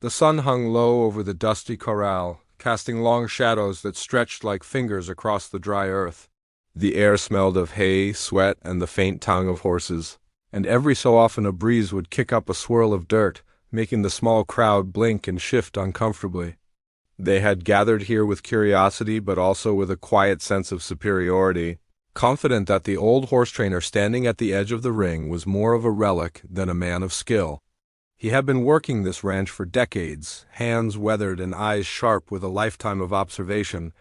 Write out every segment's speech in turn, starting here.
The sun hung low over the dusty corral, casting long shadows that stretched like fingers across the dry earth. The air smelled of hay, sweat, and the faint tongue of horses, and every so often a breeze would kick up a swirl of dirt, making the small crowd blink and shift uncomfortably. They had gathered here with curiosity but also with a quiet sense of superiority, confident that the old horse trainer standing at the edge of the ring was more of a relic than a man of skill. He had been working this ranch for decades, hands weathered and eyes sharp with a lifetime of observation,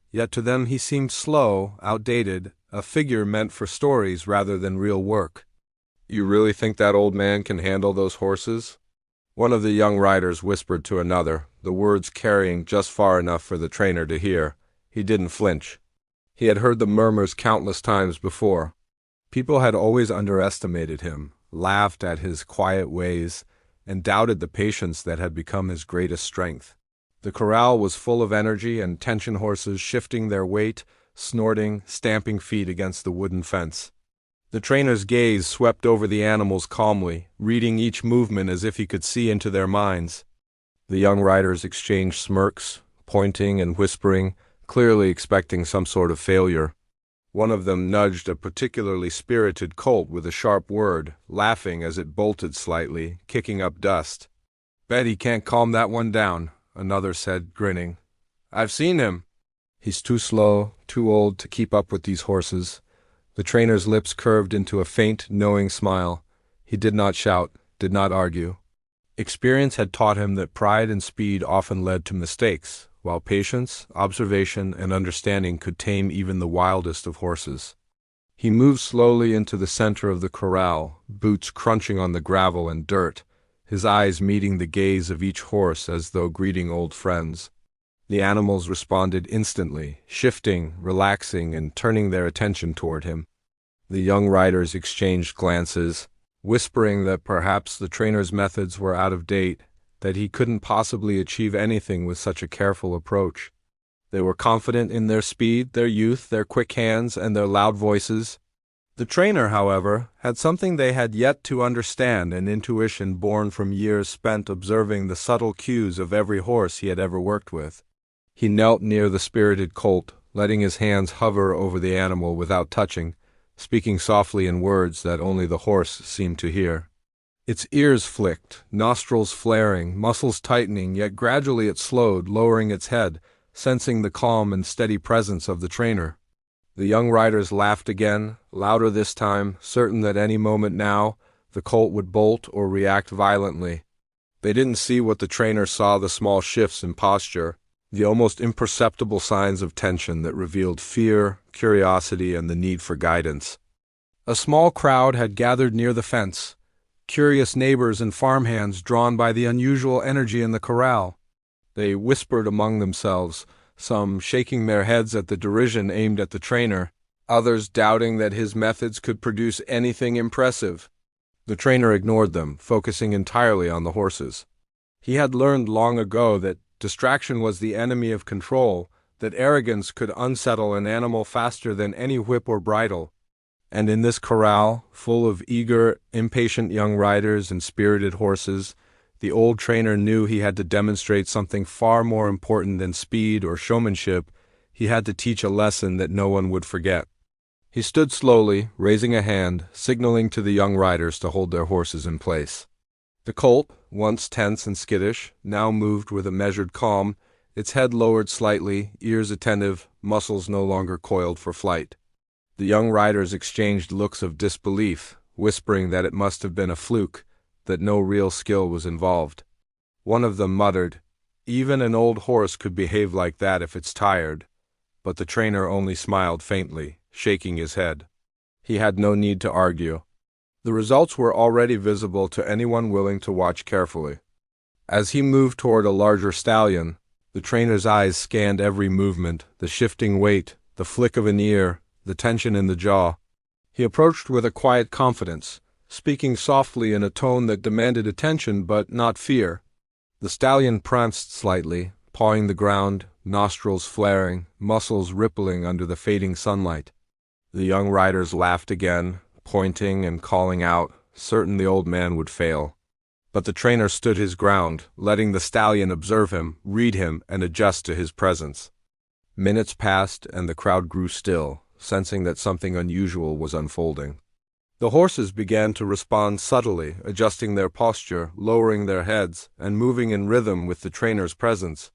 yet to them he seemed slow, outdated, a figure meant for stories rather than real work. "You really think that old man can handle those horses?" One of the young riders whispered to another, the words carrying just far enough for the trainer to hear. He didn't flinch. He had heard the murmurs countless times before. People had always underestimated him, laughed at his quiet ways, and doubted the patience that had become his greatest strength. The corral was full of energy and tension horses shifting their weight, snorting, stamping feet against the wooden fence. The trainer's gaze swept over the animals calmly, reading each movement as if he could see into their minds. The young riders exchanged smirks, pointing and whispering, clearly expecting some sort of failure. One of them nudged a particularly spirited colt with a sharp word, laughing as it bolted slightly, kicking up dust. "Bet he can't calm that one down," another said, grinning. "I've seen him." "He's too slow, too old to keep up with these horses." The trainer's lips curved into a faint, knowing smile. He did not shout, did not argue. Experience had taught him that pride and speed often led to mistakes, while patience, observation, and understanding could tame even the wildest of horses. He moved slowly into the center of the corral, boots crunching on the gravel and dirt, his eyes meeting the gaze of each horse as though greeting old friends. The animals responded instantly, shifting, relaxing, and turning their attention toward him. The young riders exchanged glances, whispering that perhaps the trainer's methods were out of date, that he couldn't possibly achieve anything with such a careful approach. They were confident in their speed, their youth, their quick hands, and their loud voices. The trainer, however, had something they had yet to understand, an intuition born from years spent observing the subtle cues of every horse he had ever worked with. He knelt near the spirited colt, letting his hands hover over the animal without touching, speaking softly in words that only the horse seemed to hear. Its ears flicked, nostrils flaring, muscles tightening, yet gradually it slowed, lowering its head, sensing the calm and steady presence of the trainer. The young riders laughed again, louder this time, certain that any moment now the colt would bolt or react violently. They didn't see what the trainer saw, the small shifts in posture, the almost imperceptible signs of tension that revealed fear, curiosity, and the need for guidance. A small crowd had gathered near the fence, curious neighbors and farmhands drawn by the unusual energy in the corral. They whispered among themselves, some shaking their heads at the derision aimed at the trainer, others doubting that his methods could produce anything impressive. The trainer ignored them, focusing entirely on the horses. He had learned long ago that distraction was the enemy of control, that arrogance could unsettle an animal faster than any whip or bridle. And in this corral, full of eager, impatient young riders and spirited horses, the old trainer knew he had to demonstrate something far more important than speed or showmanship. He had to teach a lesson that no one would forget. He stood slowly, raising a hand, signaling to the young riders to hold their horses in place. The colt, once tense and skittish, now moved with a measured calm, its head lowered slightly, ears attentive, muscles no longer coiled for flight. The young riders exchanged looks of disbelief, whispering that it must have been a fluke, that no real skill was involved. One of them muttered, "Even an old horse could behave like that if it's tired," but the trainer only smiled faintly, shaking his head. He had no need to argue. The results were already visible to anyone willing to watch carefully. As he moved toward a larger stallion, the trainer's eyes scanned every movement, the shifting weight, the flick of an ear, the tension in the jaw. He approached with a quiet confidence, speaking softly in a tone that demanded attention but not fear. The stallion pranced slightly, pawing the ground, nostrils flaring, muscles rippling under the fading sunlight. The young riders laughed again, pointing and calling out, certain the old man would fail. But the trainer stood his ground, letting the stallion observe him, read him, and adjust to his presence. Minutes passed, and the crowd grew still, sensing that something unusual was unfolding. The horses began to respond subtly, adjusting their posture, lowering their heads, and moving in rhythm with the trainer's presence.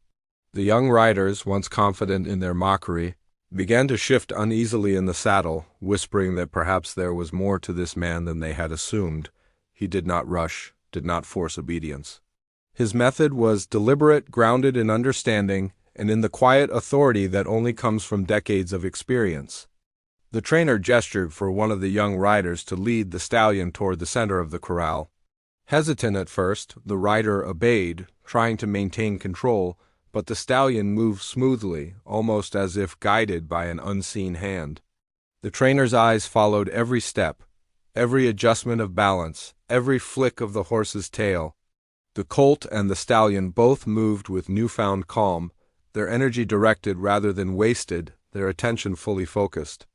The young riders, once confident in their mockery, began to shift uneasily in the saddle, whispering that perhaps there was more to this man than they had assumed. He did not rush, did not force obedience. His method was deliberate, grounded in understanding, and in the quiet authority that only comes from decades of experience. The trainer gestured for one of the young riders to lead the stallion toward the center of the corral. Hesitant at first, the rider obeyed, trying to maintain control, but the stallion moved smoothly, almost as if guided by an unseen hand. The trainer's eyes followed every step, every adjustment of balance, every flick of the horse's tail. The colt and the stallion both moved with newfound calm, their energy directed rather than wasted, their attention fully focused.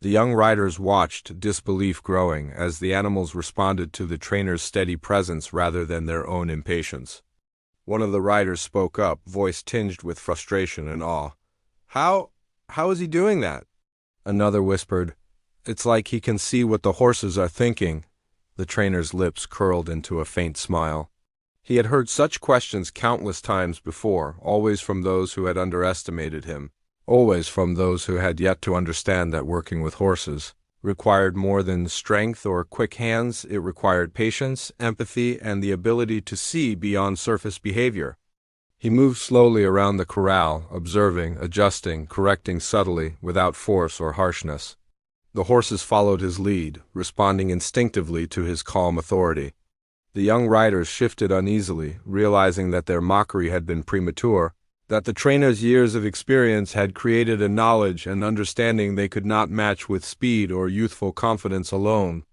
The young riders watched, disbelief growing, as the animals responded to the trainer's steady presence rather than their own impatience. One of the riders spoke up, voice tinged with frustration and awe. How is he doing that?" Another whispered, "It's like he can see what the horses are thinking." The trainer's lips curled into a faint smile. He had heard such questions countless times before, always from those who had underestimated him. Always from those who had yet to understand that working with horses required more than strength or quick hands. It required patience, empathy, and the ability to see beyond surface behavior. He moved slowly around the corral, observing, adjusting, correcting subtly, without force or harshness. The horses followed his lead, responding instinctively to his calm authority. The young riders shifted uneasily, realizing that their mockery had been premature, that the trainer's years of experience had created a knowledge and understanding they could not match with speed or youthful confidence alone.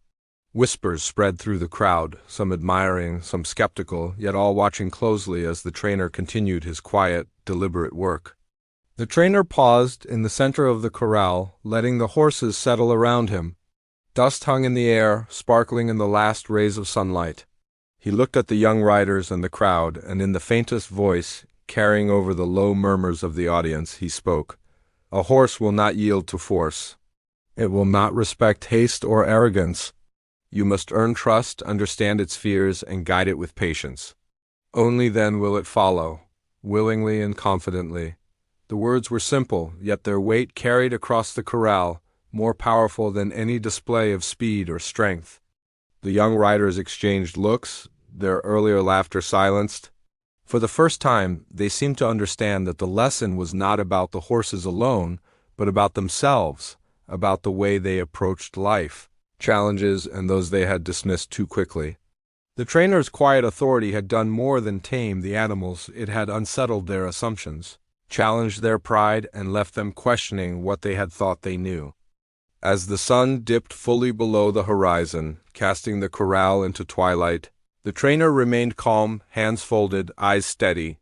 Whispers spread through the crowd, some admiring, some skeptical, yet all watching closely as the trainer continued his quiet, deliberate work. The trainer paused in the center of the corral, letting the horses settle around him. Dust hung in the air, sparkling in the last rays of sunlight. He looked at the young riders and the crowd, and in the faintest voice, carrying over the low murmurs of the audience, he spoke. "A horse will not yield to force. It will not respect haste or arrogance. You must earn trust, understand its fears, and guide it with patience. Only then will it follow, willingly and confidently." The words were simple, yet their weight carried across the corral, more powerful than any display of speed or strength. The young riders exchanged looks, their earlier laughter silenced. For the first time, they seemed to understand that the lesson was not about the horses alone, but about themselves, about the way they approached life, challenges, and those they had dismissed too quickly. The trainer's quiet authority had done more than tame the animals. It had unsettled their assumptions, challenged their pride, and left them questioning what they had thought they knew. As the sun dipped fully below the horizon, casting the corral into twilight, the trainer remained calm, hands folded, eyes steady.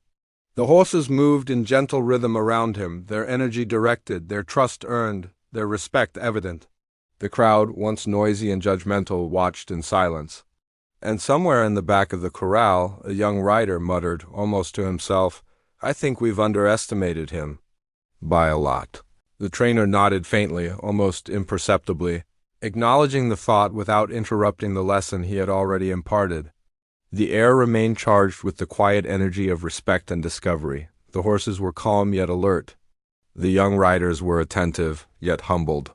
The horses moved in gentle rhythm around him, their energy directed, their trust earned, their respect evident. The crowd, once noisy and judgmental, watched in silence. And somewhere in the back of the corral, a young rider muttered, almost to himself, "I think we've underestimated him." "By a lot." The trainer nodded faintly, almost imperceptibly, acknowledging the thought without interrupting the lesson he had already imparted. The air remained charged with the quiet energy of respect and discovery. The horses were calm yet alert. The young riders were attentive, yet humbled.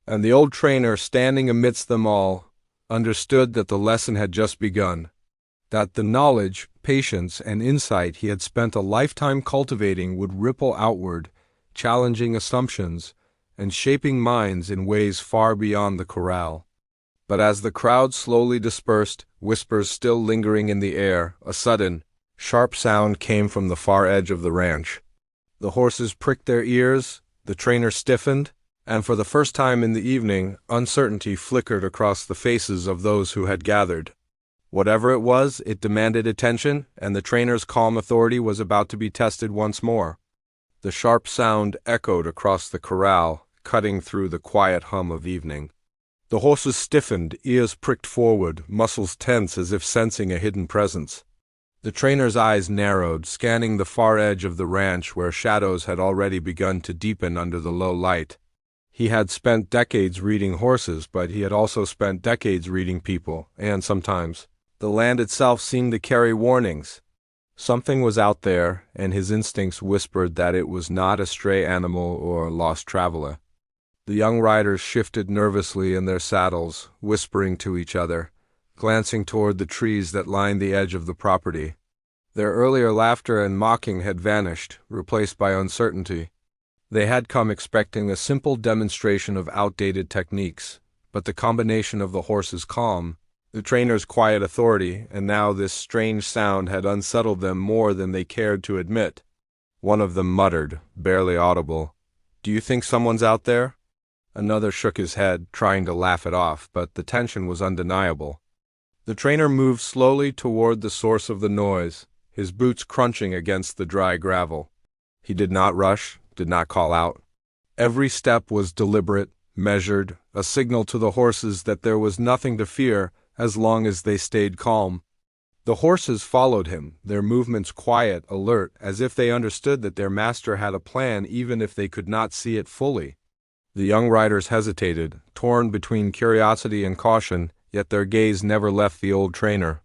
And the old trainer, standing amidst them all, understood that the lesson had just begun, that the knowledge, patience, and insight he had spent a lifetime cultivating would ripple outward, challenging assumptions and shaping minds in ways far beyond the corral. But as the crowd slowly dispersed, whispers still lingering in the air, a sudden, sharp sound came from the far edge of the ranch. The horses pricked their ears, the trainer stiffened, and for the first time in the evening, uncertainty flickered across the faces of those who had gathered. Whatever it was, it demanded attention, and the trainer's calm authority was about to be tested once more. The sharp sound echoed across the corral, cutting through the quiet hum of evening. The horses stiffened, ears pricked forward, muscles tense as if sensing a hidden presence. The trainer's eyes narrowed, scanning the far edge of the ranch where shadows had already begun to deepen under the low light. He had spent decades reading horses, but he had also spent decades reading people, and sometimes the land itself seemed to carry warnings. Something was out there, and his instincts whispered that it was not a stray animal or a lost traveler. The young riders shifted nervously in their saddles, whispering to each other, glancing toward the trees that lined the edge of the property. Their earlier laughter and mocking had vanished, replaced by uncertainty. They had come expecting a simple demonstration of outdated techniques, but the combination of the horse's calm, the trainer's quiet authority, and now this strange sound had unsettled them more than they cared to admit. One of them muttered, barely audible, "Do you think someone's out there?" Another shook his head, trying to laugh it off, but the tension was undeniable. The trainer moved slowly toward the source of the noise, his boots crunching against the dry gravel. He did not rush, did not call out. Every step was deliberate, measured, a signal to the horses that there was nothing to fear as long as they stayed calm. The horses followed him, their movements quiet, alert, as if they understood that their master had a plan even if they could not see it fully. The young riders hesitated, torn between curiosity and caution, yet their gaze never left the old trainer.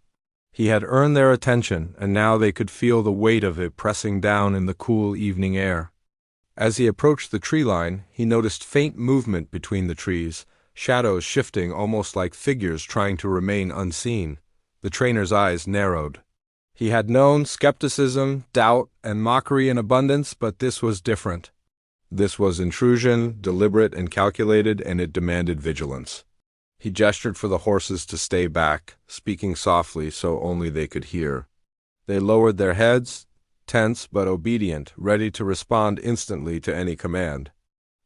He had earned their attention, and now they could feel the weight of it pressing down in the cool evening air. As he approached the tree line, he noticed faint movement between the trees, shadows shifting almost like figures trying to remain unseen. The trainer's eyes narrowed. He had known skepticism, doubt, and mockery in abundance, but this was different. This was intrusion, deliberate and calculated, and it demanded vigilance. He gestured for the horses to stay back, speaking softly so only they could hear. They lowered their heads, tense but obedient, ready to respond instantly to any command.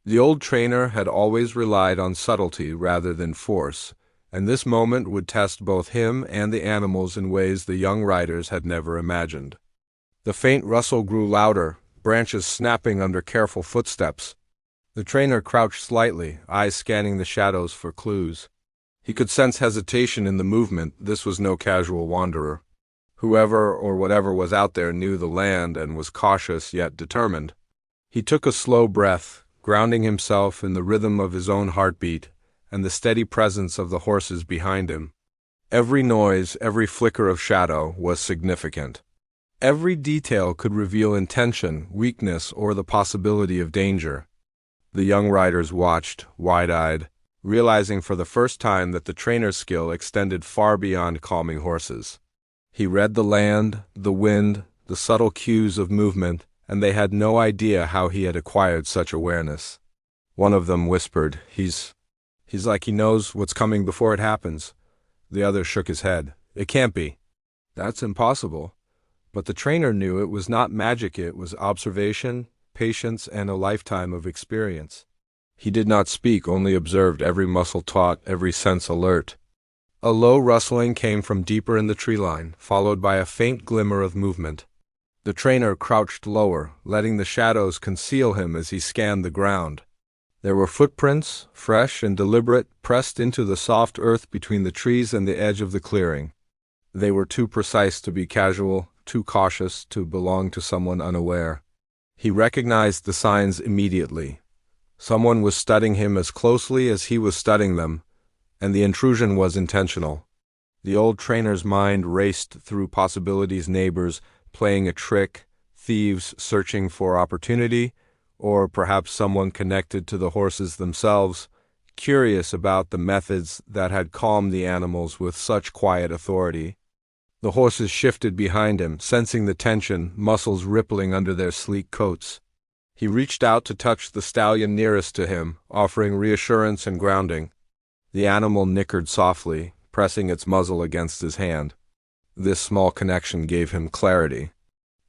The old trainer had always relied on subtlety rather than force, and this moment would test both him and the animals in ways the young riders had never imagined. The faint rustle grew louder, branches snapping under careful footsteps. The trainer crouched slightly, eyes scanning the shadows for clues. He could sense hesitation in the movement. This was no casual wanderer. Whoever or whatever was out there knew the land and was cautious yet determined. He took a slow breath, grounding himself in the rhythm of his own heartbeat and the steady presence of the horses behind him. Every noise, every flicker of shadow was significant. Every detail could reveal intention, weakness, or the possibility of danger. The young riders watched, wide-eyed, realizing for the first time that the trainer's skill extended far beyond calming horses. He read the land, the wind, the subtle cues of movement, and they had no idea how he had acquired such awareness. One of them whispered, He's like he knows what's coming before it happens." The other shook his head. "It can't be. That's impossible." But the trainer knew it was not magic, it was observation, patience, and a lifetime of experience. He did not speak, only observed, every muscle taut, every sense alert. A low rustling came from deeper in the tree line, followed by a faint glimmer of movement. The trainer crouched lower, letting the shadows conceal him as he scanned the ground. There were footprints, fresh and deliberate, pressed into the soft earth between the trees and the edge of the clearing. They were too precise to be casual, too cautious to belong to someone unaware. He recognized the signs immediately. Someone was studying him as closely as he was studying them, and the intrusion was intentional. The old trainer's mind raced through possibilities: neighbors playing a trick, thieves searching for opportunity, or perhaps someone connected to the horses themselves, curious about the methods that had calmed the animals with such quiet authority. The horses shifted behind him, sensing the tension, muscles rippling under their sleek coats. He reached out to touch the stallion nearest to him, offering reassurance and grounding. The animal nickered softly, pressing its muzzle against his hand. This small connection gave him clarity.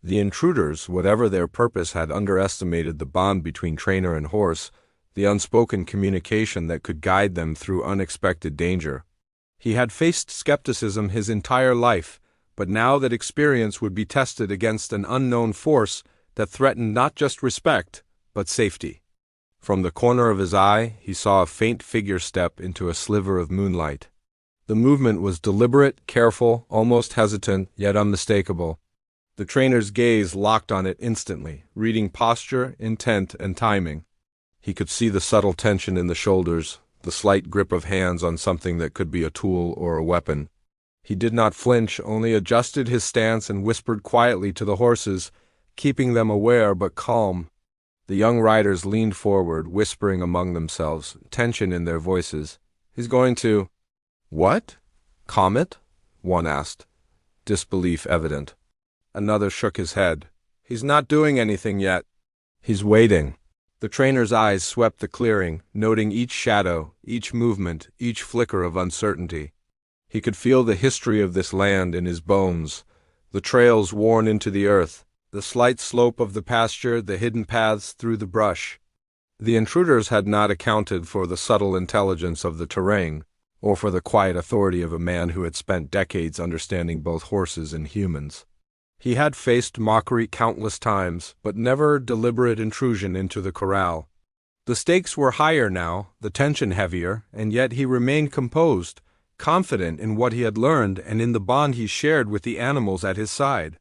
The intruders, whatever their purpose, had underestimated the bond between trainer and horse, the unspoken communication that could guide them through unexpected danger. He had faced skepticism his entire life, but now that experience would be tested against an unknown force that threatened not just respect, but safety. From the corner of his eye, he saw a faint figure step into a sliver of moonlight. The movement was deliberate, careful, almost hesitant, yet unmistakable. The trainer's gaze locked on it instantly, reading posture, intent, and timing. He could see the subtle tension in the shoulders, the slight grip of hands on something that could be a tool or a weapon. He did not flinch, only adjusted his stance and whispered quietly to the horses, keeping them aware but calm. The young riders leaned forward, whispering among themselves, tension in their voices. "He's going to—" "What? Comet?" one asked, disbelief evident. Another shook his head. "He's not doing anything yet. He's waiting." The trainer's eyes swept the clearing, noting each shadow, each movement, each flicker of uncertainty. He could feel the history of this land in his bones, the trails worn into the earth, the slight slope of the pasture, the hidden paths through the brush. The intruders had not accounted for the subtle intelligence of the terrain, or for the quiet authority of a man who had spent decades understanding both horses and humans. He had faced mockery countless times, but never deliberate intrusion into the corral. The stakes were higher now, the tension heavier, and yet he remained composed, confident in what he had learned and in the bond he shared with the animals at his side.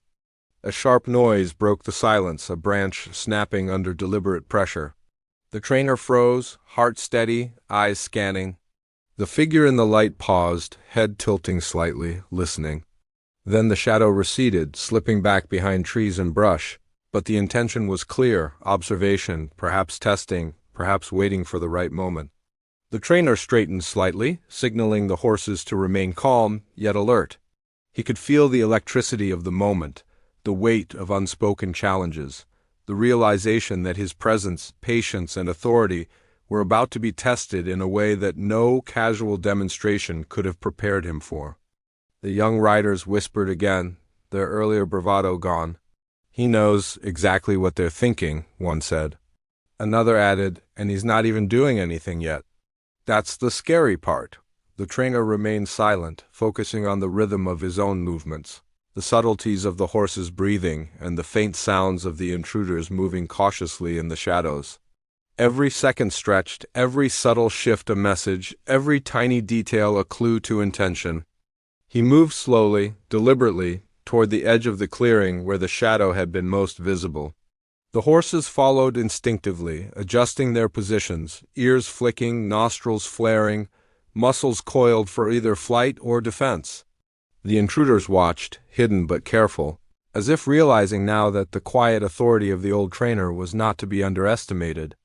A sharp noise broke the silence, a branch snapping under deliberate pressure. The trainer froze, heart steady, eyes scanning. The figure in the light paused, head tilting slightly, listening. Then the shadow receded, slipping back behind trees and brush, but the intention was clear, observation, perhaps testing, perhaps waiting for the right moment. The trainer straightened slightly, signaling the horses to remain calm, yet alert. He could feel the electricity of the moment, the weight of unspoken challenges, the realization that his presence, patience, and authority were about to be tested in a way that no casual demonstration could have prepared him for. The young riders whispered again, their earlier bravado gone. "He knows exactly what they're thinking," one said. Another added, "And he's not even doing anything yet." "That's the scary part." The trainer remained silent, focusing on the rhythm of his own movements, the subtleties of the horse's breathing, and the faint sounds of the intruders moving cautiously in the shadows. Every second stretched, every subtle shift a message, every tiny detail a clue to intention. He moved slowly, deliberately, toward the edge of the clearing where the shadow had been most visible. The horses followed instinctively, adjusting their positions, ears flicking, nostrils flaring, muscles coiled for either flight or defense. The intruders watched, hidden but careful, as if realizing now that the quiet authority of the old trainer was not to be underestimated.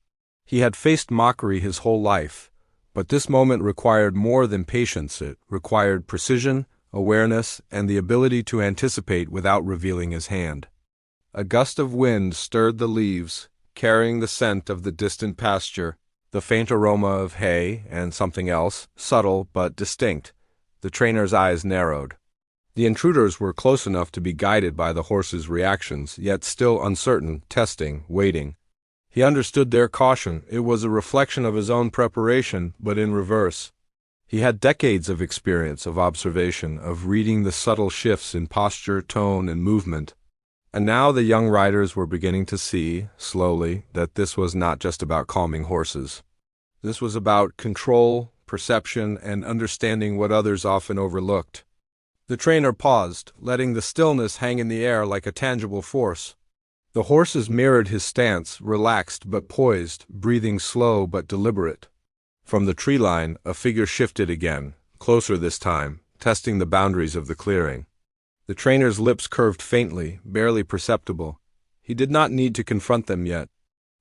He had faced mockery his whole life, but this moment required more than patience. It required precision, awareness, and the ability to anticipate without revealing his hand. A gust of wind stirred the leaves, carrying the scent of the distant pasture, the faint aroma of hay and something else, subtle but distinct. The trainer's eyes narrowed. The intruders were close enough to be guided by the horse's reactions, yet still uncertain, testing, waiting. He understood their caution. It was a reflection of his own preparation, but in reverse. He had decades of experience, of observation, of reading the subtle shifts in posture, tone, and movement. And now the young riders were beginning to see, slowly, that this was not just about calming horses. This was about control, perception, and understanding what others often overlooked. The trainer paused, letting the stillness hang in the air like a tangible force. The horses mirrored his stance, relaxed but poised, breathing slow but deliberate. From the tree line, a figure shifted again, closer this time, testing the boundaries of the clearing. The trainer's lips curved faintly, barely perceptible. He did not need to confront them yet.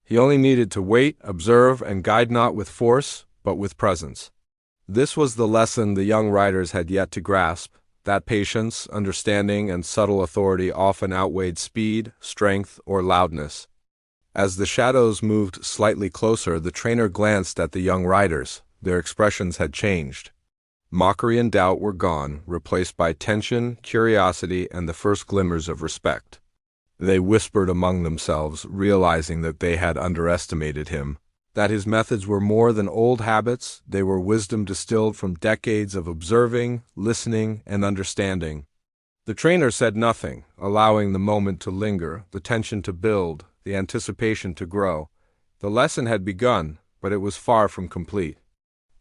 He only needed to wait, observe, and guide not with force, but with presence. This was the lesson the young riders had yet to grasp, that patience, understanding, and subtle authority often outweighed speed, strength, or loudness. As the shadows moved slightly closer, the trainer glanced at the young riders. Their expressions had changed. Mockery and doubt were gone, replaced by tension, curiosity, and the first glimmers of respect. They whispered among themselves, realizing that they had underestimated him, that his methods were more than old habits, they were wisdom distilled from decades of observing, listening, and understanding. The trainer said nothing, allowing the moment to linger, the tension to build, the anticipation to grow. The lesson had begun, but it was far from complete.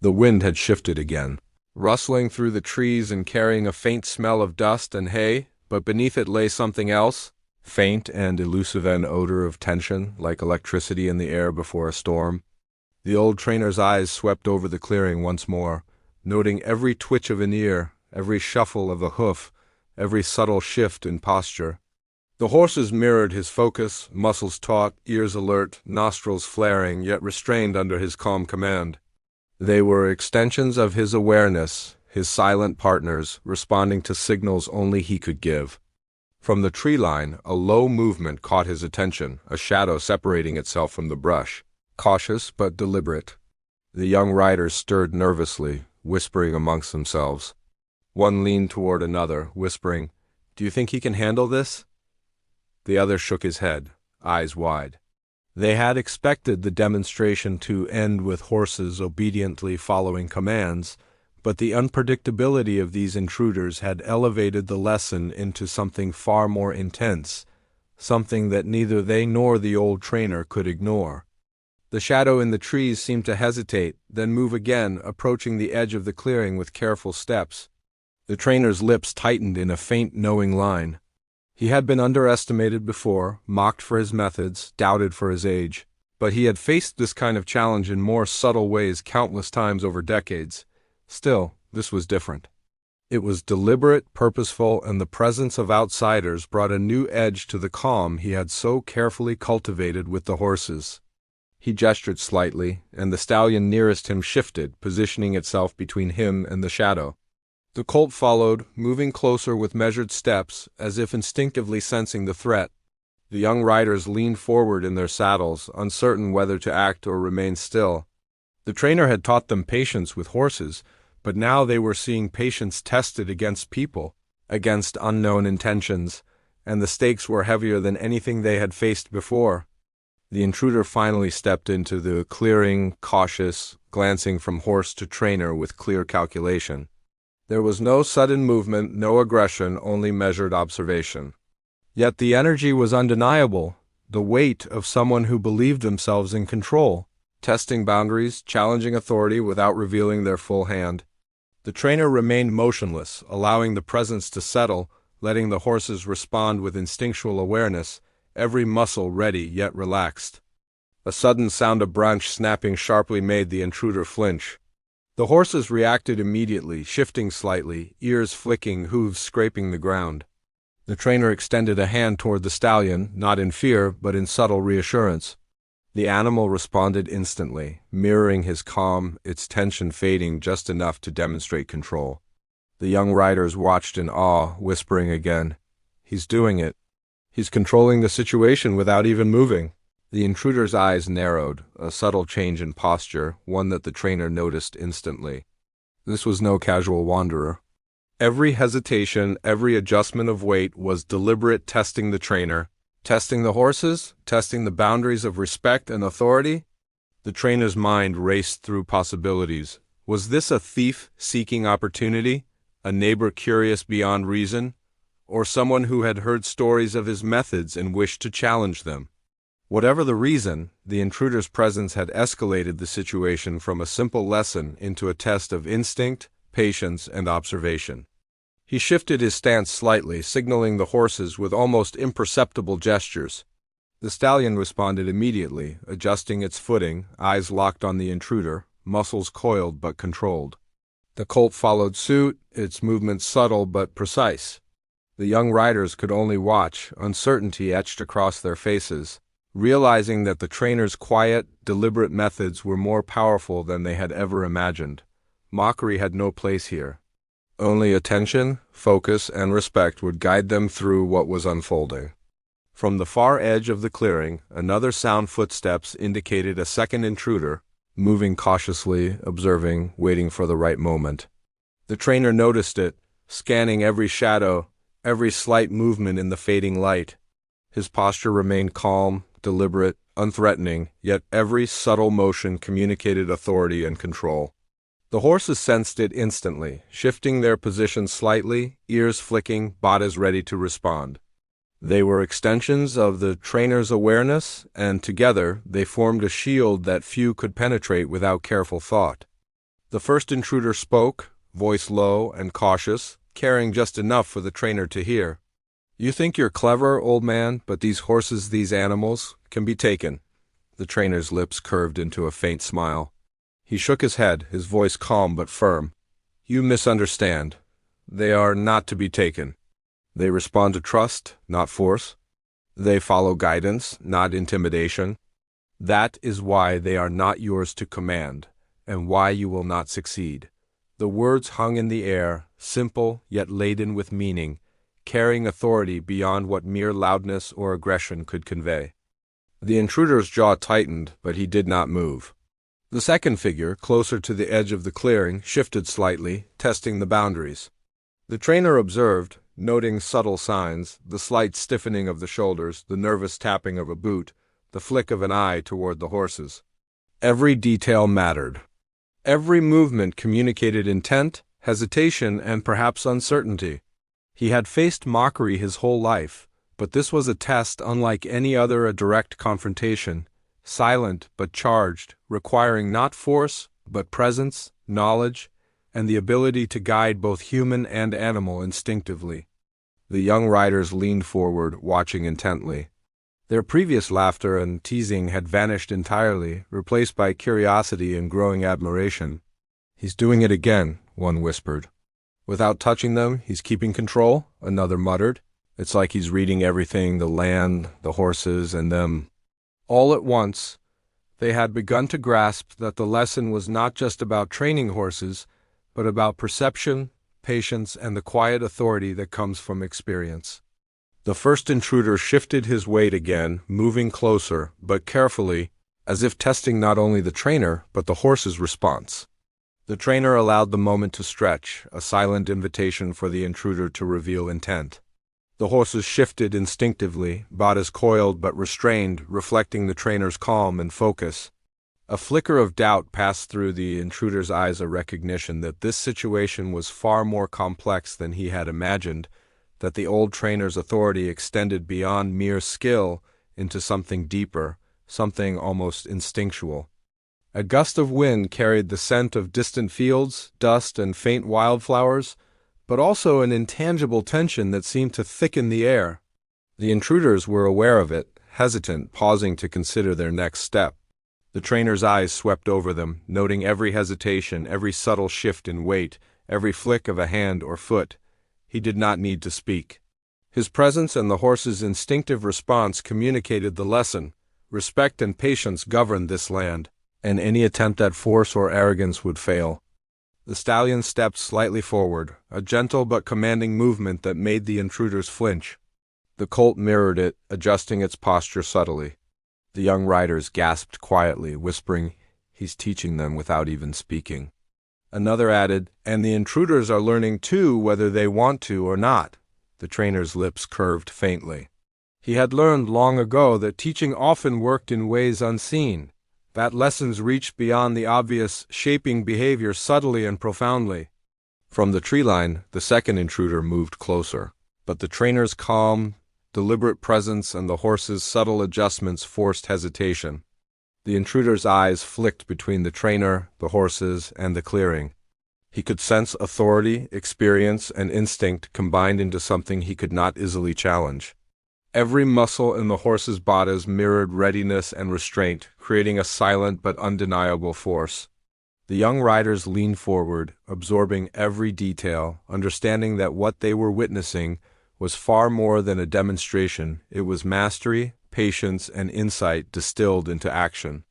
The wind had shifted again, rustling through the trees and carrying a faint smell of dust and hay, but beneath it lay something else, faint and elusive, an odor of tension, like electricity in the air before a storm. The old trainer's eyes swept over the clearing once more, noting every twitch of an ear, every shuffle of a hoof, every subtle shift in posture. The horses mirrored his focus, muscles taut, ears alert, nostrils flaring, yet restrained under his calm command. They were extensions of his awareness, his silent partners, responding to signals only he could give. From the tree line, a low movement caught his attention, a shadow separating itself from the brush, cautious but deliberate. The young riders stirred nervously, whispering amongst themselves. One leaned toward another, whispering, "Do you think he can handle this?" The other shook his head, eyes wide. They had expected the demonstration to end with horses obediently following commands, but the unpredictability of these intruders had elevated the lesson into something far more intense, something that neither they nor the old trainer could ignore. The shadow in the trees seemed to hesitate, then move again, approaching the edge of the clearing with careful steps. The trainer's lips tightened in a faint, knowing line. He had been underestimated before, mocked for his methods, doubted for his age, but he had faced this kind of challenge in more subtle ways countless times over decades. Still, this was different. It was deliberate, purposeful, and the presence of outsiders brought a new edge to the calm he had so carefully cultivated with the horses. He gestured slightly, and the stallion nearest him shifted, positioning itself between him and the shadow. The colt followed, moving closer with measured steps, as if instinctively sensing the threat. The young riders leaned forward in their saddles, uncertain whether to act or remain still. The trainer had taught them patience with horses, but now they were seeing patience tested against people, against unknown intentions, and the stakes were heavier than anything they had faced before. The intruder finally stepped into the clearing, cautious, glancing from horse to trainer with clear calculation. There was no sudden movement, no aggression, only measured observation. Yet the energy was undeniable, the weight of someone who believed themselves in control, testing boundaries, challenging authority without revealing their full hand. The trainer remained motionless, allowing the presence to settle, letting the horses respond with instinctual awareness, every muscle ready yet relaxed. A sudden sound of branch snapping sharply made the intruder flinch. The horses reacted immediately, shifting slightly, ears flicking, hooves scraping the ground. The trainer extended a hand toward the stallion, not in fear, but in subtle reassurance. The animal responded instantly, mirroring his calm, its tension fading just enough to demonstrate control. The young riders watched in awe, whispering again, "He's doing it. He's controlling the situation without even moving." The intruder's eyes narrowed, a subtle change in posture, one that the trainer noticed instantly. This was no casual wanderer. Every hesitation, every adjustment of weight was deliberate, testing the trainer, testing the horses, testing the boundaries of respect and authority. The trainer's mind raced through possibilities. Was this a thief seeking opportunity, a neighbor curious beyond reason, or someone who had heard stories of his methods and wished to challenge them? Whatever the reason, the intruder's presence had escalated the situation from a simple lesson into a test of instinct, patience, and observation. He shifted his stance slightly, signaling the horses with almost imperceptible gestures. The stallion responded immediately, adjusting its footing, eyes locked on the intruder, muscles coiled but controlled. The colt followed suit, its movements subtle but precise. The young riders could only watch, uncertainty etched across their faces, realizing that the trainer's quiet, deliberate methods were more powerful than they had ever imagined. Mockery had no place here. Only attention, focus, and respect would guide them through what was unfolding. From the far edge of the clearing, another sound footsteps indicated a second intruder, moving cautiously, observing, waiting for the right moment. The trainer noticed it, scanning every shadow, every slight movement in the fading light. His posture remained calm, deliberate, unthreatening, yet every subtle motion communicated authority and control. The horses sensed it instantly, shifting their positions slightly, ears flicking, bodies ready to respond. They were extensions of the trainer's awareness, and together they formed a shield that few could penetrate without careful thought. The first intruder spoke, voice low and cautious, caring just enough for the trainer to hear. "You think you're clever, old man, but these horses, these animals, can be taken." The trainer's lips curved into a faint smile. He shook his head, his voice calm but firm. "You misunderstand. They are not to be taken. They respond to trust, not force. They follow guidance, not intimidation. That is why they are not yours to command, and why you will not succeed." The words hung in the air, simple yet laden with meaning, carrying authority beyond what mere loudness or aggression could convey. The intruder's jaw tightened, but he did not move. The second figure, closer to the edge of the clearing, shifted slightly, testing the boundaries. The trainer observed, noting subtle signs, the slight stiffening of the shoulders, the nervous tapping of a boot, the flick of an eye toward the horses. Every detail mattered. Every movement communicated intent, hesitation, and perhaps uncertainty. He had faced mockery his whole life, but this was a test unlike any other, a direct confrontation, silent but charged, requiring not force, but presence, knowledge, and the ability to guide both human and animal instinctively. The young riders leaned forward, watching intently. Their previous laughter and teasing had vanished entirely, replaced by curiosity and growing admiration. "He's doing it again," one whispered. "Without touching them, he's keeping control," another muttered. "It's like he's reading everything, the land, the horses, and them." All at once, they had begun to grasp that the lesson was not just about training horses, but about perception, patience, and the quiet authority that comes from experience. The first intruder shifted his weight again, moving closer, but carefully, as if testing not only the trainer, but the horse's response. The trainer allowed the moment to stretch, a silent invitation for the intruder to reveal intent. The horses shifted instinctively, bodies coiled but restrained, reflecting the trainer's calm and focus. A flicker of doubt passed through the intruder's eyes, a recognition that this situation was far more complex than he had imagined, that the old trainer's authority extended beyond mere skill into something deeper, something almost instinctual. A gust of wind carried the scent of distant fields, dust, and faint wildflowers, but also an intangible tension that seemed to thicken the air. The intruders were aware of it, hesitant, pausing to consider their next step. The trainer's eyes swept over them, noting every hesitation, every subtle shift in weight, every flick of a hand or foot. He did not need to speak. His presence and the horse's instinctive response communicated the lesson. Respect and patience governed this land, and any attempt at force or arrogance would fail. The stallion stepped slightly forward, a gentle but commanding movement that made the intruders flinch. The colt mirrored it, adjusting its posture subtly. The young riders gasped quietly, whispering, "He's teaching them," without even speaking. Another added, "And the intruders are learning too, whether they want to or not." The trainer's lips curved faintly. He had learned long ago that teaching often worked in ways unseen, that lessons reached beyond the obvious, shaping behavior subtly and profoundly. From the tree line, the second intruder moved closer, but the trainer's calm, deliberate presence and the horse's subtle adjustments forced hesitation. The intruder's eyes flicked between the trainer, the horses, and the clearing. He could sense authority, experience, and instinct combined into something he could not easily challenge. Every muscle in the horse's bodies mirrored readiness and restraint, creating a silent but undeniable force. The young riders leaned forward, absorbing every detail, understanding that what they were witnessing was far more than a demonstration. It was mastery, patience, and insight distilled into action.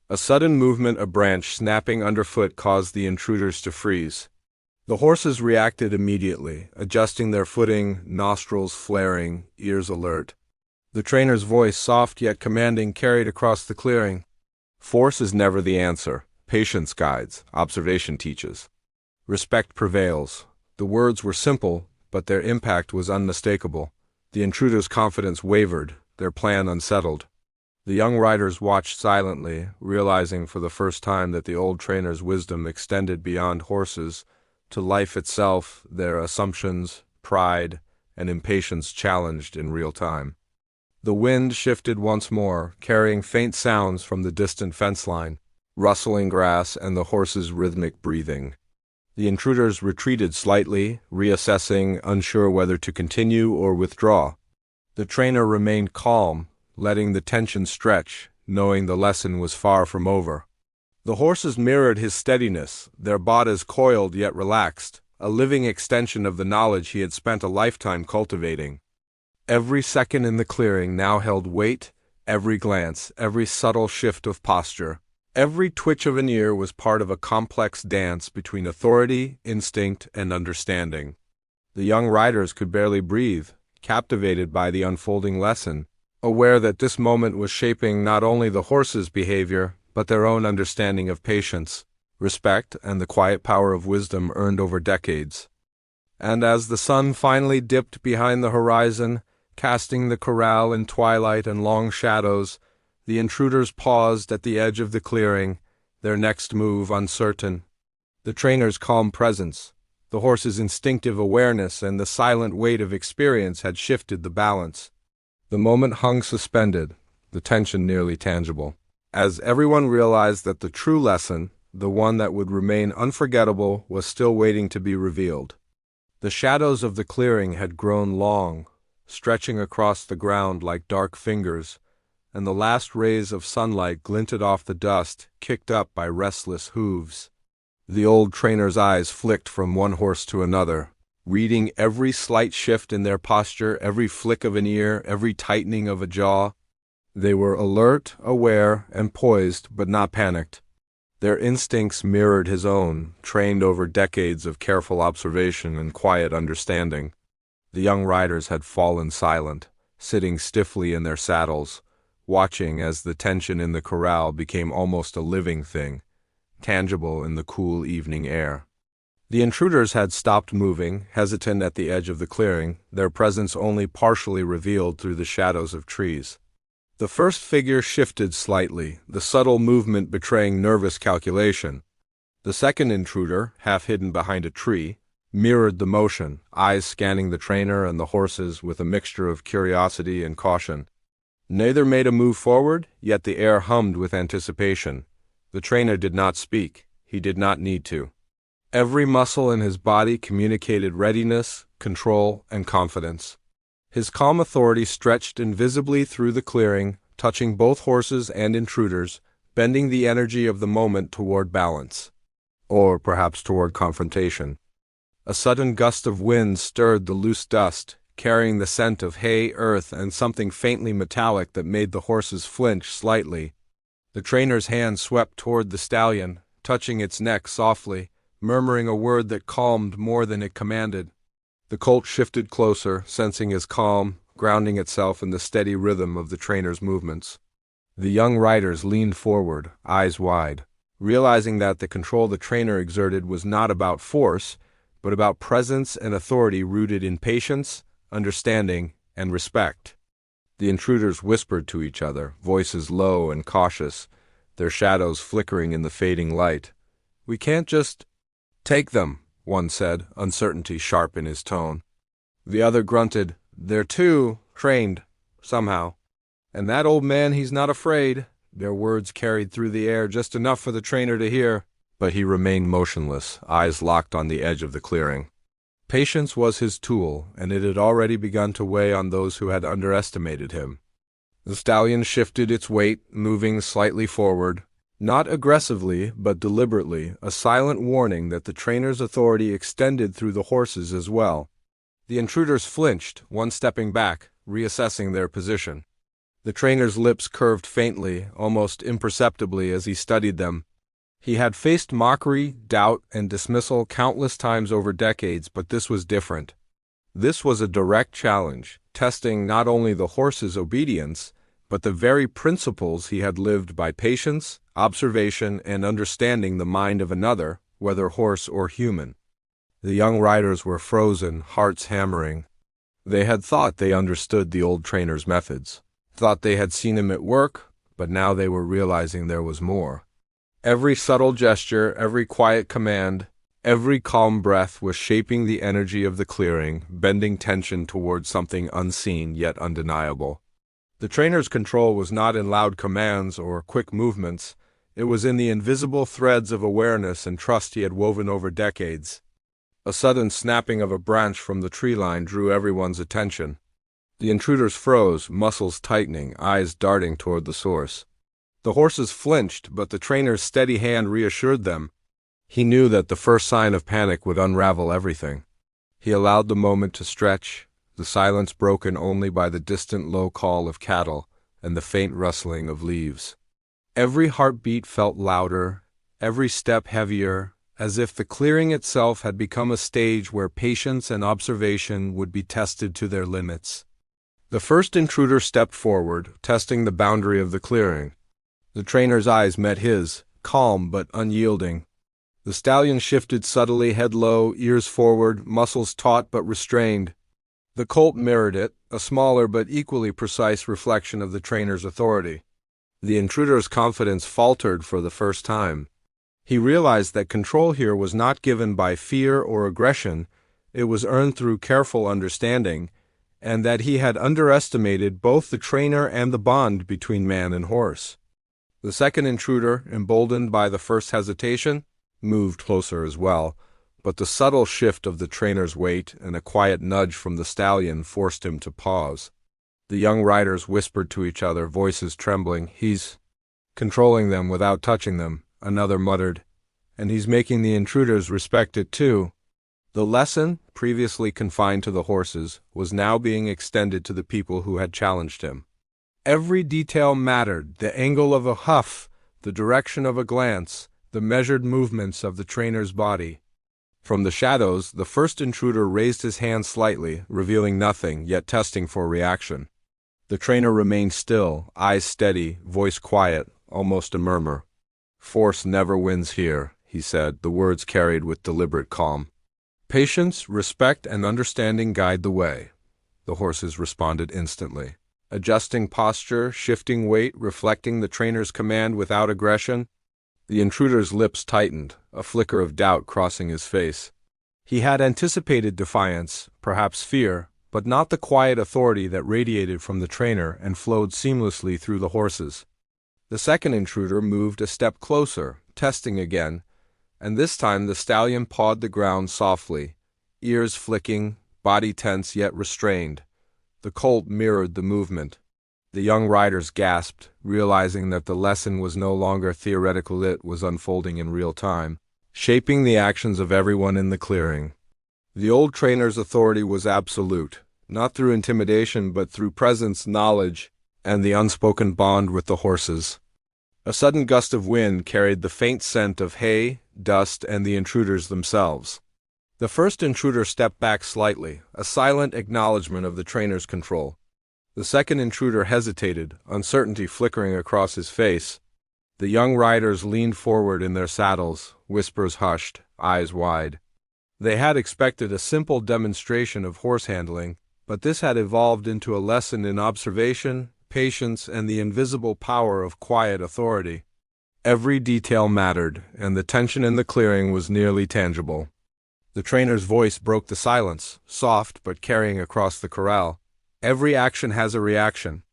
A sudden movement, a branch snapping underfoot, caused the intruders to freeze. The horses reacted immediately, adjusting their footing, nostrils flaring, ears alert. The trainer's voice, soft yet commanding, carried across the clearing. "Force is never the answer. Patience guides. Observation teaches. Respect prevails." The words were simple, but their impact was unmistakable. The intruders' confidence wavered, their plan unsettled. The young riders watched silently, realizing for the first time that the old trainer's wisdom extended beyond horses to life itself, their assumptions, pride, and impatience challenged in real time. The wind shifted once more, carrying faint sounds from the distant fence line, rustling grass and the horses' rhythmic breathing. The intruders retreated slightly, reassessing, unsure whether to continue or withdraw. The trainer remained calm, letting the tension stretch, knowing the lesson was far from over. The horses mirrored his steadiness, their bodies coiled yet relaxed, a living extension of the knowledge he had spent a lifetime cultivating. Every second in the clearing now held weight, every glance, every subtle shift of posture, every twitch of an ear was part of a complex dance between authority, instinct, and understanding. The young riders could barely breathe, captivated by the unfolding lesson, aware that this moment was shaping not only the horses' behavior, but their own understanding of patience, respect, and the quiet power of wisdom earned over decades. And as the sun finally dipped behind the horizon, casting the corral in twilight and long shadows, the intruders paused at the edge of the clearing, their next move uncertain. The trainer's calm presence, the horse's instinctive awareness, and the silent weight of experience had shifted the balance. The moment hung suspended, the tension nearly tangible, as everyone realized that the true lesson, the one that would remain unforgettable, was still waiting to be revealed. The shadows of the clearing had grown long, stretching across the ground like dark fingers, and the last rays of sunlight glinted off the dust kicked up by restless hooves. The old trainer's eyes flicked from one horse to another, reading every slight shift in their posture, every flick of an ear, every tightening of a jaw. They were alert, aware, and poised, but not panicked. Their instincts mirrored his own, trained over decades of careful observation and quiet understanding. The young riders had fallen silent, sitting stiffly in their saddles, watching as the tension in the corral became almost a living thing, tangible in the cool evening air. The intruders had stopped moving, hesitant at the edge of the clearing, their presence only partially revealed through the shadows of trees. The first figure shifted slightly, the subtle movement betraying nervous calculation. The second intruder, half hidden behind a tree, mirrored the motion, eyes scanning the trainer and the horses with a mixture of curiosity and caution. Neither made a move forward, yet the air hummed with anticipation. The trainer did not speak. He did not need to. Every muscle in his body communicated readiness, control, and confidence. His calm authority stretched invisibly through the clearing, touching both horses and intruders, bending the energy of the moment toward balance. Or perhaps toward confrontation. A sudden gust of wind stirred the loose dust, carrying the scent of hay, earth, and something faintly metallic that made the horses flinch slightly. The trainer's hand swept toward the stallion, touching its neck softly, murmuring a word that calmed more than it commanded. The colt shifted closer, sensing his calm, grounding itself in the steady rhythm of the trainer's movements. The young riders leaned forward, eyes wide, realizing that the control the trainer exerted was not about force, but about presence and authority rooted in patience, understanding, and respect. The intruders whispered to each other, voices low and cautious, their shadows flickering in the fading light. "We can't just take them," one said, uncertainty sharp in his tone. The other grunted, "They're too trained, somehow. And that old man, he's not afraid." Their words carried through the air just enough for the trainer to hear, but he remained motionless, eyes locked on the edge of the clearing. Patience was his tool, and it had already begun to weigh on those who had underestimated him. The stallion shifted its weight, moving slightly forward, not aggressively but deliberately, a silent warning that the trainer's authority extended through the horses as well. The intruders flinched, one stepping back, reassessing their position. The trainer's lips curved faintly, almost imperceptibly as he studied them. He had faced mockery, doubt, and dismissal countless times over decades, but this was different. This was a direct challenge, testing not only the horse's obedience, but the very principles he had lived by: patience, observation, and understanding the mind of another, whether horse or human. The young riders were frozen, hearts hammering. They had thought they understood the old trainer's methods, thought they had seen him at work, but now they were realizing there was more. Every subtle gesture, every quiet command, Every calm breath was shaping the energy of the clearing, bending tension toward something unseen yet undeniable. The trainer's control was not in loud commands or quick movements. It was in the invisible threads of awareness and trust he had woven over decades. A sudden snapping of a branch from the tree line drew everyone's attention. The intruders froze, muscles tightening, eyes darting toward the source. The horses flinched, but the trainer's steady hand reassured them. He knew that the first sign of panic would unravel everything. He allowed the moment to stretch, the silence broken only by the distant low call of cattle and the faint rustling of leaves. Every heartbeat felt louder, every step heavier, as if the clearing itself had become a stage where patience and observation would be tested to their limits. The first intruder stepped forward, testing the boundary of the clearing. The trainer's eyes met his, calm but unyielding. The stallion shifted subtly, head low, ears forward, muscles taut but restrained. The colt mirrored it, a smaller but equally precise reflection of the trainer's authority. The intruder's confidence faltered for the first time. He realized that control here was not given by fear or aggression, it was earned through careful understanding, and that he had underestimated both the trainer and the bond between man and horse. The second intruder, emboldened by the first hesitation, moved closer as well, but the subtle shift of the trainer's weight and a quiet nudge from the stallion forced him to pause. The young riders whispered to each other, voices trembling. "He's controlling them without touching them," another muttered, "and he's making the intruders respect it too." The lesson, previously confined to the horses, was now being extended to the people who had challenged him. Every detail mattered, the angle of a hoof, the direction of a glance, the measured movements of the trainer's body. From the shadows, the first intruder raised his hand slightly, revealing nothing, yet testing for reaction. The trainer remained still, eyes steady, voice quiet, almost a murmur. "Force never wins here," he said, the words carried with deliberate calm. "Patience, respect, and understanding guide the way." The horses responded instantly. Adjusting posture, shifting weight, reflecting the trainer's command without aggression. The intruder's lips tightened, a flicker of doubt crossing his face. He had anticipated defiance, perhaps fear, but not the quiet authority that radiated from the trainer and flowed seamlessly through the horses. The second intruder moved a step closer, testing again, and this time the stallion pawed the ground softly, ears flicking, body tense yet restrained. The colt mirrored the movement. The young riders gasped, realizing that the lesson was no longer theoretical, it was unfolding in real time, shaping the actions of everyone in the clearing. The old trainer's authority was absolute, not through intimidation but through presence, knowledge, and the unspoken bond with the horses. A sudden gust of wind carried the faint scent of hay, dust, and the intruders themselves. The first intruder stepped back slightly, a silent acknowledgement of the trainer's control. The second intruder hesitated, uncertainty flickering across his face. The young riders leaned forward in their saddles, whispers hushed, eyes wide. They had expected a simple demonstration of horse handling, but this had evolved into a lesson in observation, patience, and the invisible power of quiet authority. Every detail mattered, and the tension in the clearing was nearly tangible. The trainer's voice broke the silence, soft but carrying across the corral. "Every action has a reaction.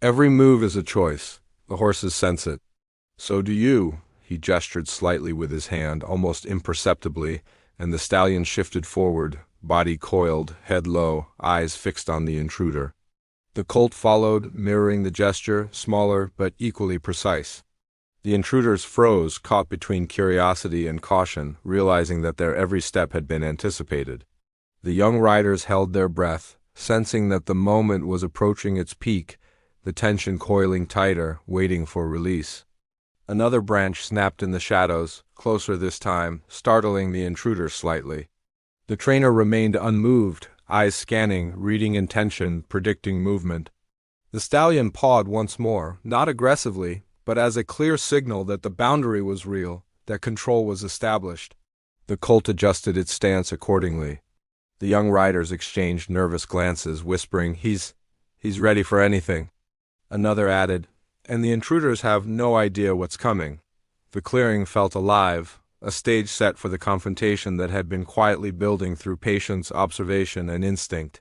Every move is a choice. The horses sense it. So do you." He gestured slightly with his hand, almost imperceptibly, and the stallion shifted forward, body coiled, head low, eyes fixed on the intruder. The colt followed, mirroring the gesture, smaller but equally precise. The intruders froze, caught between curiosity and caution, realizing that their every step had been anticipated. The young riders held their breath, sensing that the moment was approaching its peak, the tension coiling tighter, waiting for release. Another branch snapped in the shadows, closer this time, startling the intruders slightly. The trainer remained unmoved, eyes scanning, reading intention, predicting movement. The stallion pawed once more, not aggressively, but as a clear signal that the boundary was real, that control was established. The colt adjusted its stance accordingly. The young riders exchanged nervous glances, whispering, He's ready for anything." Another added, "And the intruders have no idea what's coming." The clearing felt alive, a stage set for the confrontation that had been quietly building through patience, observation, and instinct.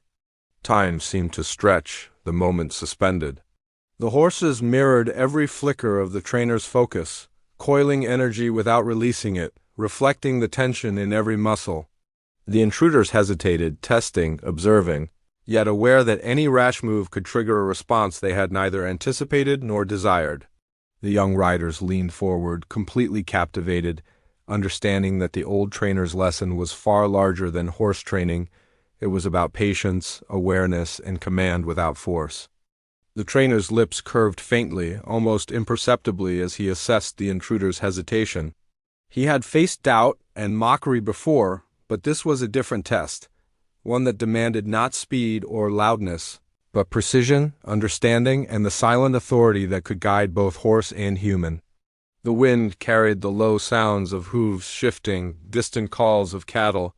Time seemed to stretch, the moment suspended. The horses mirrored every flicker of the trainer's focus, coiling energy without releasing it, reflecting the tension in every muscle. The intruders hesitated, testing, observing, yet aware that any rash move could trigger a response they had neither anticipated nor desired. The young riders leaned forward, completely captivated, understanding that the old trainer's lesson was far larger than horse training. It was about patience, awareness, and command without force. The trainer's lips curved faintly, almost imperceptibly, as he assessed the intruder's hesitation. He had faced doubt and mockery before, but this was a different test, one that demanded not speed or loudness, but precision, understanding, and the silent authority that could guide both horse and human. The wind carried the low sounds of hooves shifting, distant calls of cattle,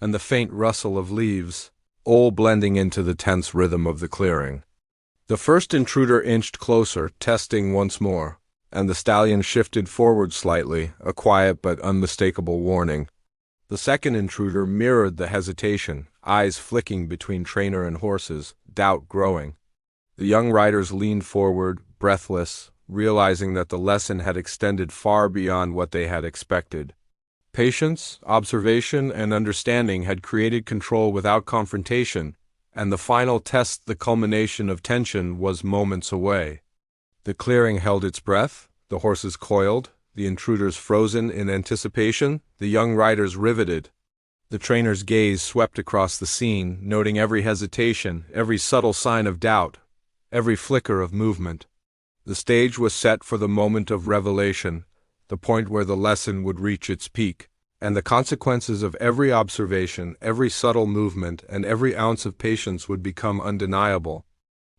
and the faint rustle of leaves, all blending into the tense rhythm of the clearing. The first intruder inched closer, testing once more, and the stallion shifted forward slightly, a quiet but unmistakable warning. The second intruder mirrored the hesitation, eyes flicking between trainer and horses, doubt growing. The young riders leaned forward, breathless, realizing that the lesson had extended far beyond what they had expected. Patience, observation, and understanding had created control without confrontation, and the final test, the culmination of tension, was moments away. The clearing held its breath, the horses coiled, the intruders frozen in anticipation, the young riders riveted. The trainer's gaze swept across the scene, noting every hesitation, every subtle sign of doubt, every flicker of movement. The stage was set for the moment of revelation, the point where the lesson would reach its peak, and the consequences of every observation, every subtle movement, and every ounce of patience would become undeniable.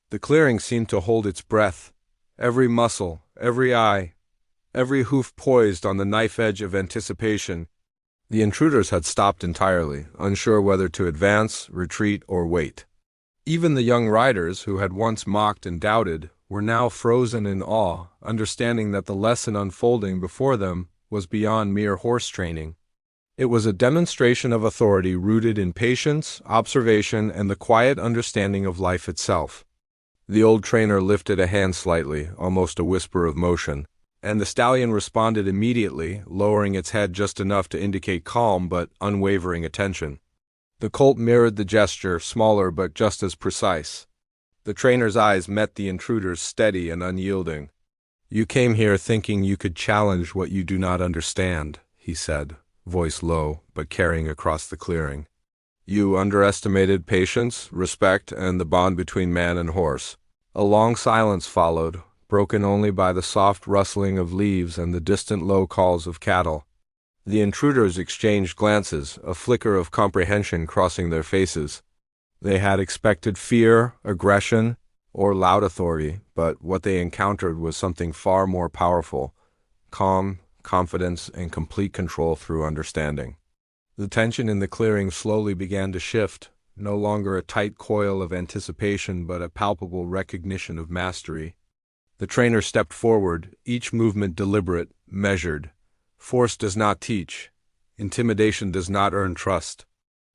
The clearing seemed to hold its breath, every muscle, every eye, every hoof poised on the knife edge of anticipation. The intruders had stopped entirely, unsure whether to advance, retreat, or wait. Even the young riders, who had once mocked and doubted, were now frozen in awe, understanding that the lesson unfolding before them was beyond mere horse training. It was a demonstration of authority rooted in patience, observation, and the quiet understanding of life itself. The old trainer lifted a hand slightly, almost a whisper of motion, and the stallion responded immediately, lowering its head just enough to indicate calm but unwavering attention. The colt mirrored the gesture, smaller but just as precise. The trainer's eyes met the intruder's, steady and unyielding. "You came here thinking you could challenge what you do not understand," he said, voice low but carrying across the clearing. "You underestimated patience, respect, and the bond between man and horse." A long silence followed, broken only by the soft rustling of leaves and the distant low calls of cattle. The intruders exchanged glances, a flicker of comprehension crossing their faces. They had expected fear, aggression, or loud authority, but what they encountered was something far more powerful: calm, confidence, and complete control through understanding. The tension in the clearing slowly began to shift, no longer a tight coil of anticipation but a palpable recognition of mastery. The trainer stepped forward, each movement deliberate, measured. Force does not teach. Intimidation does not earn trust.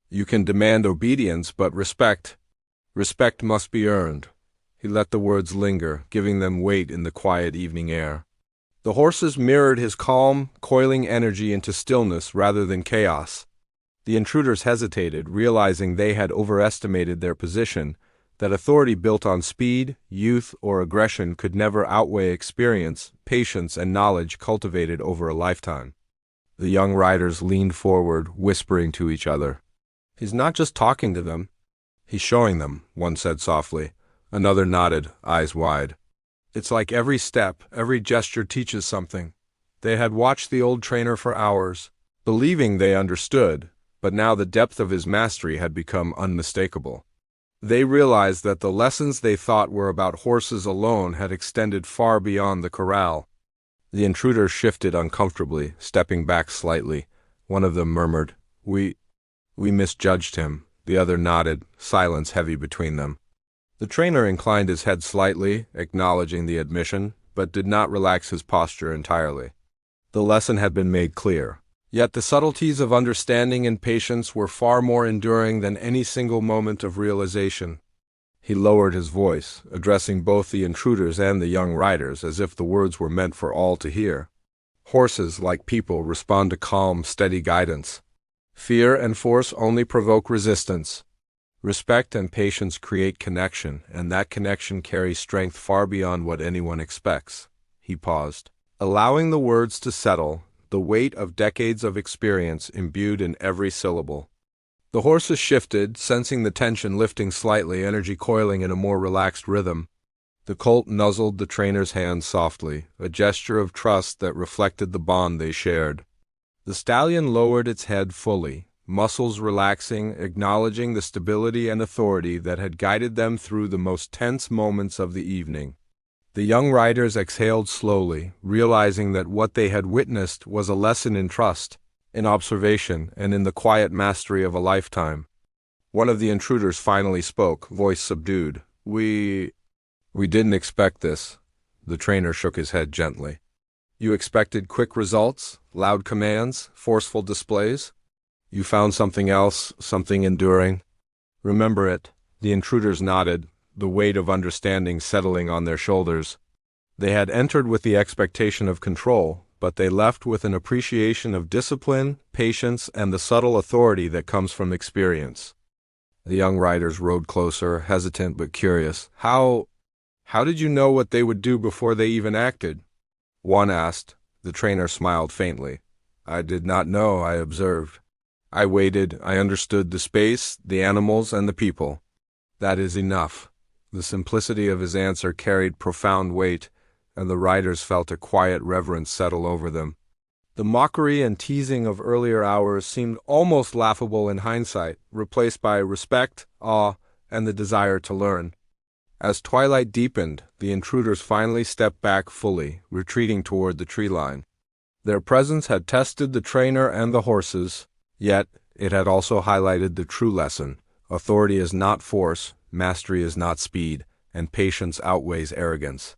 You can demand obedience, but respect must be earned. He let the words linger, giving them weight in the quiet evening air. The horses mirrored his calm, coiling energy into stillness rather than chaos. The intruders hesitated, realizing they had overestimated their position, that authority built on speed, youth, or aggression could never outweigh experience, patience, and knowledge cultivated over a lifetime. The young riders leaned forward, whispering to each other. "He's not just talking to them. He's showing them," one said softly. Another nodded, eyes wide. "It's like every step, every gesture teaches something." They had watched the old trainer for hours, believing they understood, but now the depth of his mastery had become unmistakable. They realized that the lessons they thought were about horses alone had extended far beyond the corral. The intruders shifted uncomfortably, stepping back slightly. One of them murmured, We misjudged him." The other nodded, silence heavy between them. The trainer inclined his head slightly, acknowledging the admission, but did not relax his posture entirely. The lesson had been made clear. Yet the subtleties of understanding and patience were far more enduring than any single moment of realization. He lowered his voice, addressing both the intruders and the young riders as if the words were meant for all to hear. Horses, like people, respond to calm, steady guidance. Fear and force only provoke resistance. Respect and patience create connection, and that connection carries strength far beyond what anyone expects. He paused, allowing the words to settle, the weight of decades of experience imbued in every syllable. The horses shifted, sensing the tension lifting slightly, energy coiling in a more relaxed rhythm. The colt nuzzled the trainer's hand softly, a gesture of trust that reflected the bond they shared. The stallion lowered its head fully, muscles relaxing, acknowledging the stability and authority that had guided them through the most tense moments of the evening. The young riders exhaled slowly, realizing that what they had witnessed was a lesson in trust, in observation, and in the quiet mastery of a lifetime. One of the intruders finally spoke, voice subdued. We didn't expect this." The trainer shook his head gently. "You expected quick results, loud commands, forceful displays? You found something else, something enduring. Remember it." The intruders nodded, the weight of understanding settling on their shoulders. They had entered with the expectation of control, but they left with an appreciation of discipline, patience, and the subtle authority that comes from experience. The young riders rode closer, hesitant but curious. How did you know what they would do before they even acted?" one asked. The trainer smiled faintly. "I did not know, I observed. I waited, I understood the space, the animals, and the people. That is enough." The simplicity of his answer carried profound weight, and the riders felt a quiet reverence settle over them. The mockery and teasing of earlier hours seemed almost laughable in hindsight, replaced by respect, awe, and the desire to learn. As twilight deepened, the intruders finally stepped back fully, retreating toward the tree line. Their presence had tested the trainer and the horses, yet it had also highlighted the true lesson. Authority is not force, mastery is not speed, and patience outweighs arrogance.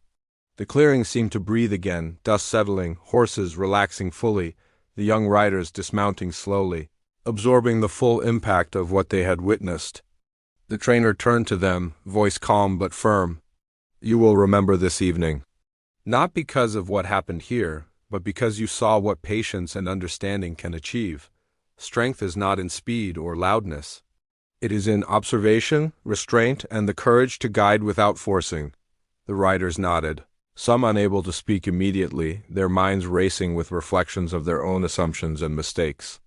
The clearing seemed to breathe again, dust settling, horses relaxing fully, the young riders dismounting slowly, absorbing the full impact of what they had witnessed. The trainer turned to them, voice calm but firm. "You will remember this evening. Not because of what happened here, but because you saw what patience and understanding can achieve. Strength is not in speed or loudness. It is in observation, restraint, and the courage to guide without forcing." The riders nodded, some unable to speak immediately, their minds racing with reflections of their own assumptions and mistakes.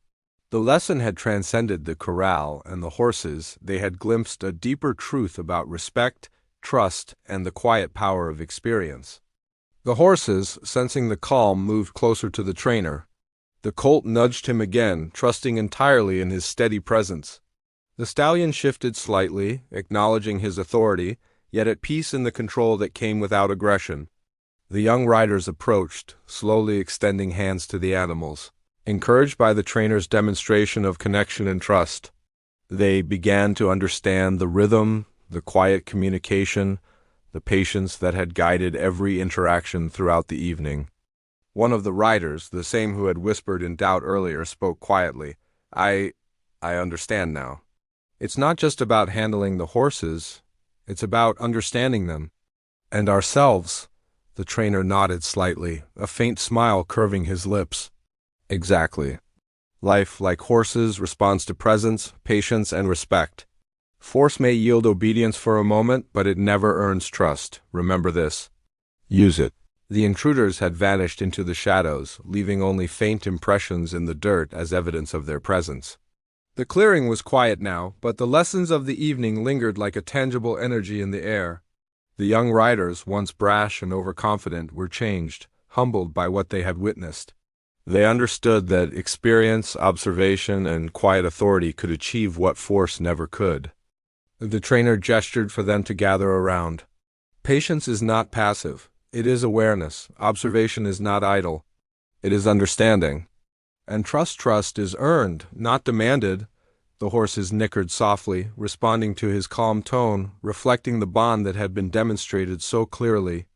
The lesson had transcended the corral and the horses. They had glimpsed a deeper truth about respect, trust, and the quiet power of experience. The horses, sensing the calm, moved closer to the trainer. The colt nudged him again, trusting entirely in his steady presence. The stallion shifted slightly, acknowledging his authority, yet at peace in the control that came without aggression. The young riders approached, slowly extending hands to the animals. Encouraged by the trainer's demonstration of connection and trust, they began to understand the rhythm, the quiet communication, the patience that had guided every interaction throughout the evening. One of the riders, the same who had whispered in doubt earlier, spoke quietly. I understand now. It's not just about handling the horses, it's about understanding them. And ourselves." The trainer nodded slightly, a faint smile curving his lips. "Exactly. Life, like horses, responds to presence, patience, and respect. Force may yield obedience for a moment, but it never earns trust. Remember this. Use it." The intruders had vanished into the shadows, leaving only faint impressions in the dirt as evidence of their presence. The clearing was quiet now, but the lessons of the evening lingered like a tangible energy in the air. The young riders, once brash and overconfident, were changed, humbled by what they had witnessed. They understood that experience, observation, and quiet authority could achieve what force never could. The trainer gestured for them to gather around. "Patience is not passive. It is awareness. Observation is not idle. It is understanding. And trust is earned, not demanded." The horses nickered softly, responding to his calm tone, reflecting the bond that had been demonstrated so clearly.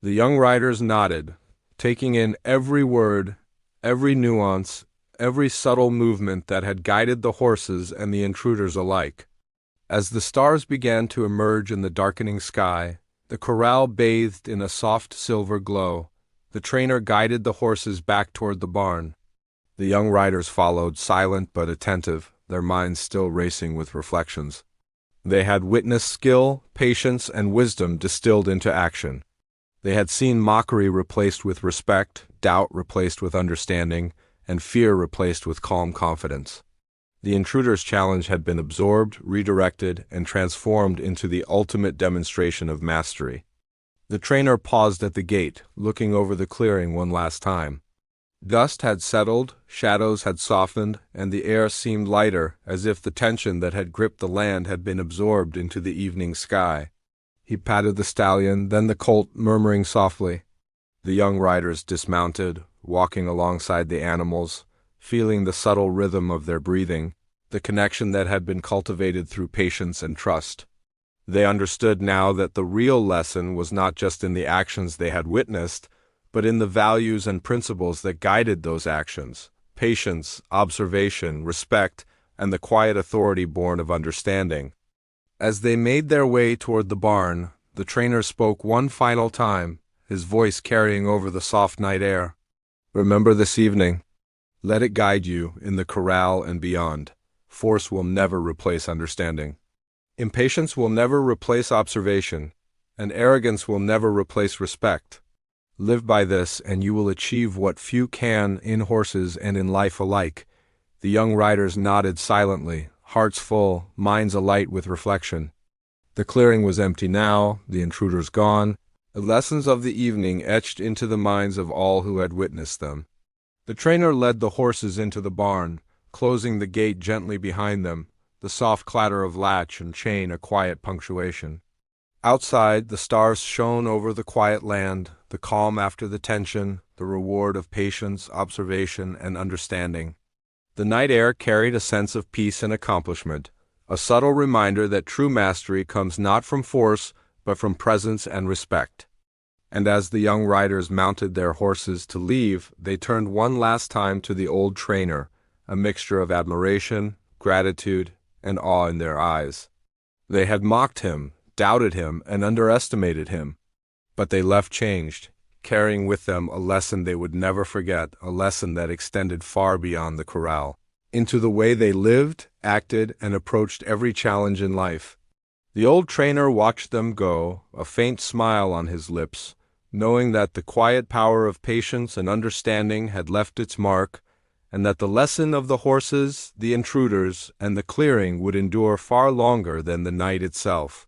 The young riders nodded, taking in every word, every nuance, every subtle movement that had guided the horses and the intruders alike. As the stars began to emerge in the darkening sky, the corral bathed in a soft silver glow. The trainer guided the horses back toward the barn. The young riders followed, silent but attentive, their minds still racing with reflections. They had witnessed skill, patience, and wisdom distilled into action. They had seen mockery replaced with respect, doubt replaced with understanding, and fear replaced with calm confidence. The intruder's challenge had been absorbed, redirected, and transformed into the ultimate demonstration of mastery. The trainer paused at the gate, looking over the clearing one last time. Dust had settled, shadows had softened, and the air seemed lighter, as if the tension that had gripped the land had been absorbed into the evening sky. He patted the stallion, then the colt, murmuring softly. The young riders dismounted, walking alongside the animals, feeling the subtle rhythm of their breathing, the connection that had been cultivated through patience and trust. They understood now that the real lesson was not just in the actions they had witnessed, but in the values and principles that guided those actions: patience, observation, respect, and the quiet authority born of understanding. As they made their way toward the barn, the trainer spoke one final time, his voice carrying over the soft night air. "Remember this evening. Let it guide you in the corral and beyond. Force will never replace understanding. Impatience will never replace observation, and arrogance will never replace respect. Live by this, and you will achieve what few can in horses and in life alike." The young riders nodded silently, hearts full, minds alight with reflection. The clearing was empty now, the intruders gone, the lessons of the evening etched into the minds of all who had witnessed them. The trainer led the horses into the barn, closing the gate gently behind them, the soft clatter of latch and chain a quiet punctuation. Outside, the stars shone over the quiet land, the calm after the tension, the reward of patience, observation, and understanding. The night air carried a sense of peace and accomplishment, a subtle reminder that true mastery comes not from force, but from presence and respect. And as the young riders mounted their horses to leave, they turned one last time to the old trainer, a mixture of admiration, gratitude, and awe in their eyes. They had mocked him, doubted him, and underestimated him, but they left changed, carrying with them a lesson they would never forget, a lesson that extended far beyond the corral, into the way they lived, acted, and approached every challenge in life. The old trainer watched them go, a faint smile on his lips, knowing that the quiet power of patience and understanding had left its mark, and that the lesson of the horses, the intruders, and the clearing would endure far longer than the night itself.